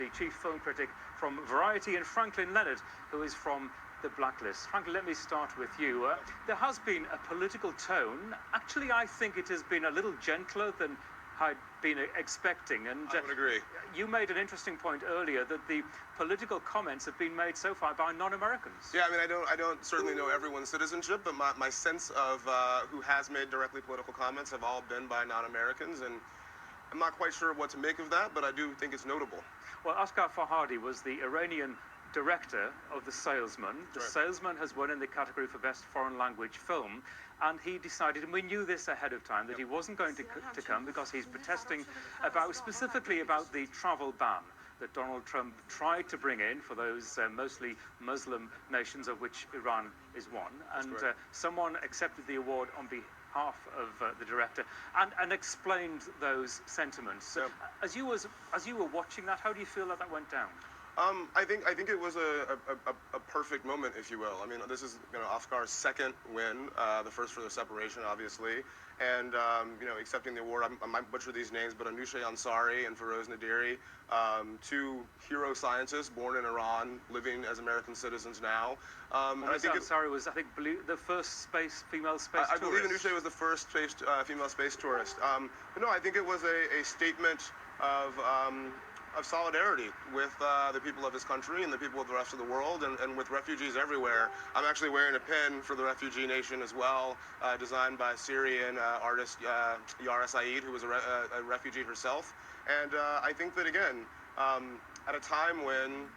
the chief film critic from Variety, and Franklin Leonard, who is from The Blacklist. Franklin, let me start with you. There has been a political tone. Actually, I think it has been a little gentler than I'd been expecting. And I would agree. You made an interesting point earlier that the political comments have been made so far by non-Americans. Yeah, I mean, I don't certainly know everyone's citizenship, but my sense of who has made directly political comments have all been by non-Americans, and I'm not quite sure what to make of that, but I do think it's notable. Well, Asghar Farhadi was the Iranian director of The Salesman. The Salesman has won in the category for Best Foreign Language Film, and he decided, and we knew this ahead of time, that he wasn't going to come because he's protesting specifically about the travel ban that Donald Trump tried to bring in for those mostly Muslim nations, of which Iran is one. And someone accepted the award on behalf of the director and explained those sentiments. As you were watching that, how do you feel that went down? I think it was a perfect moment, if you will. I mean, this is Asghar's second win, the first for the separation, obviously, and accepting the award. I might butcher these names, but Anousheh Ansari and Feroz Nadiri, two hero scientists born in Iran, living as American citizens now. And I think Ansari was, the first female space tourist. I believe Anousheh was the first female space tourist. But no, I think it was a statement of solidarity with the people of his country and the people of the rest of the world, and with refugees everywhere. I'm actually wearing a pin for the refugee nation as well, designed by Syrian artist Yara Saeed, who was a refugee herself. And I think that, again, at a time when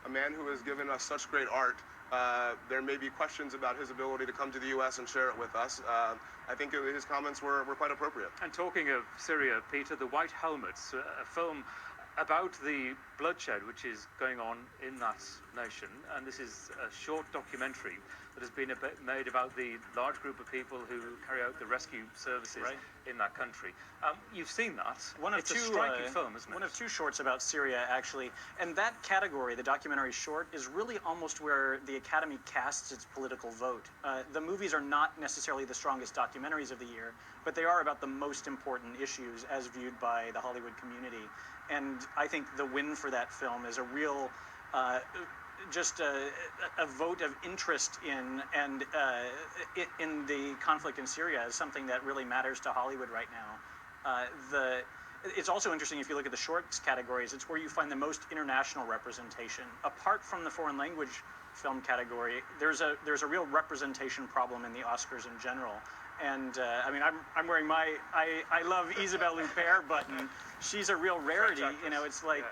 a man who has given us such great art, there may be questions about his ability to come to the U.S. and share it with us. I think his comments were quite appropriate. And talking of Syria, Peter, The White Helmets, a film about the bloodshed which is going on in that nation, and this is a short documentary that has been made about the large group of people who carry out the rescue services in that country. You've seen that. It's a striking film, isn't it? One of two shorts about Syria, actually. And that category, the documentary short, is really almost where the Academy casts its political vote. The movies are not necessarily the strongest documentaries of the year, but they are about the most important issues as viewed by the Hollywood community. And I think the win for that film is a real just a vote of interest in the conflict in Syria is something that really matters to Hollywood right now. It's also interesting if you look at the shorts categories, it's where you find the most international representation. Apart from the foreign language film category, there's a real representation problem in the Oscars in general. And I mean, I'm wearing my I love Isabelle Huppert button. She's a real rarity. You know, it's like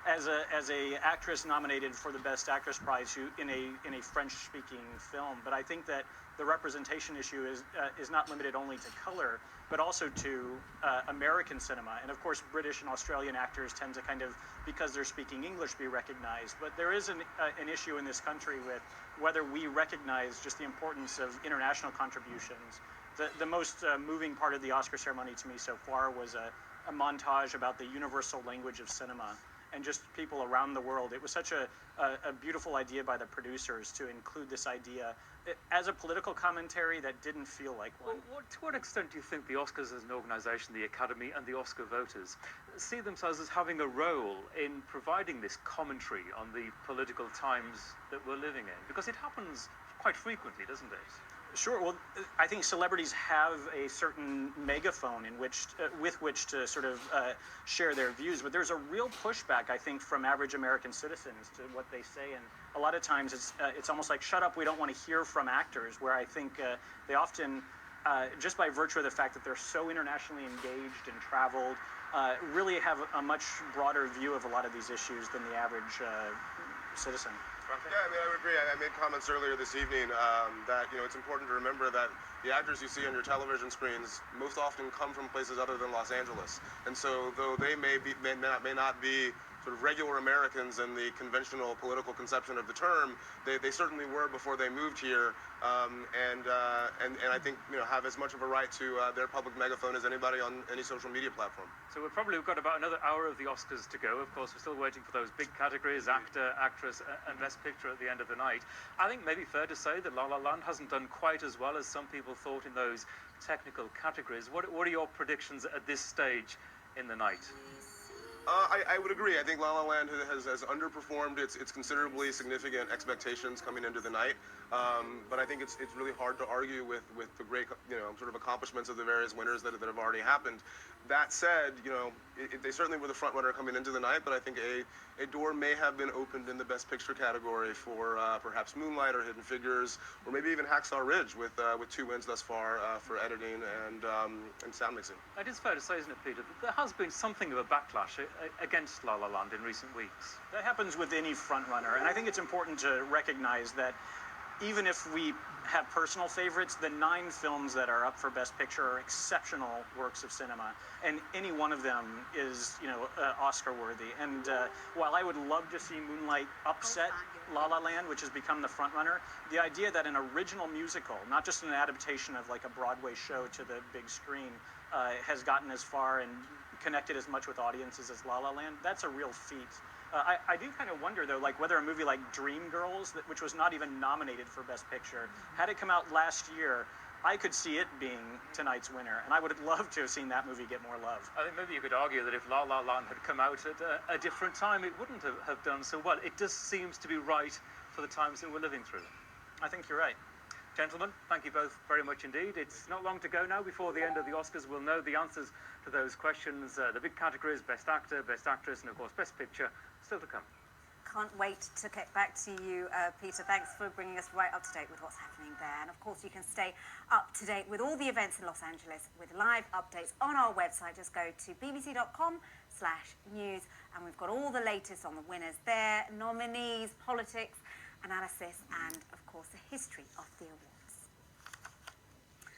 as a actress nominated for the Best Actress prize in a French-speaking film. But I think that the representation issue is not limited only to color, but also to American cinema. And of course, British and Australian actors tend to kind of, because they're speaking English, be recognized. But there is an issue in this country with whether we recognize just the importance of international contributions. The most moving part of the Oscar ceremony to me so far was a montage about the universal language of cinema and just people around the world. It was such a beautiful idea by the producers to include this idea as a political commentary that didn't feel like one. Well, to what extent do you think the Oscars as an organization, the Academy and the Oscar voters, see themselves as having a role in providing this commentary on the political times that we're living in? Because it happens quite frequently, doesn't it? Sure. Well, I think celebrities have a certain megaphone with which to sort of share their views, but there's a real pushback, I think, from average American citizens to what they say, and a lot of times it's almost like, shut up, we don't want to hear from actors, where I think they often, just by virtue of the fact that they're so internationally engaged and traveled, really have a much broader view of a lot of these issues than the average citizen. Yeah, I mean, I would agree. I made comments earlier this evening that, it's important to remember that the actors you see on your television screens most often come from places other than Los Angeles. And so, though they may not be sort of regular Americans in the conventional political conception of the term, they certainly were before they moved here, and I think have as much of a right to their public megaphone as anybody on any social media platform. So we've got about another hour of the Oscars to go. Of course, we're still waiting for those big categories, actor, actress, and Best Picture at the end of the night. I think maybe fair to say that La La Land hasn't done quite as well as some people thought in those technical categories. What are your predictions at this stage in the night? I would agree. I think La La Land has underperformed its considerably significant expectations coming into the night. But I think it's really hard to argue with the great, sort of accomplishments of the various winners that have already happened. That said, they certainly were the front runner coming into the night, but I think a door may have been opened in the Best Picture category for perhaps Moonlight or Hidden Figures, or maybe even Hacksaw Ridge with 2 wins thus far for editing and sound mixing. It is fair to say, isn't it, Peter, that there has been something of a backlash against La La Land in recent weeks. That happens with any frontrunner, and I think it's important to recognize that even if we have personal favorites, the 9 films that are up for Best Picture are exceptional works of cinema, and any one of them is, Oscar-worthy. And while I would love to see Moonlight upset La La Land, which has become the frontrunner, the idea that an original musical, not just an adaptation of like a Broadway show to the big screen, has gotten as far and connected as much with audiences as La La Land, that's a real feat. I do kind of wonder, though, like whether a movie like Dreamgirls, which was not even nominated for Best Picture, had it come out last year, I could see it being tonight's winner, and I would love to have seen that movie get more love. I think maybe you could argue that if La La Land had come out at a different time, it wouldn't have done so well. It just seems to be right for the times that we're living through. I think you're right. Gentlemen, thank you both very much indeed. It's not long to go now before the end of the Oscars. We'll know the answers to those questions. The big categories, Best Actor, Best Actress, and of course Best Picture, still to come. Can't wait to get back to you, Peter. Thanks for bringing us right up to date with what's happening there. And of course, you can stay up to date with all the events in Los Angeles with live updates on our website. Just go to bbc.com/news, and we've got all the latest on the winners there, nominees, politics, analysis, and of course, the history of the award.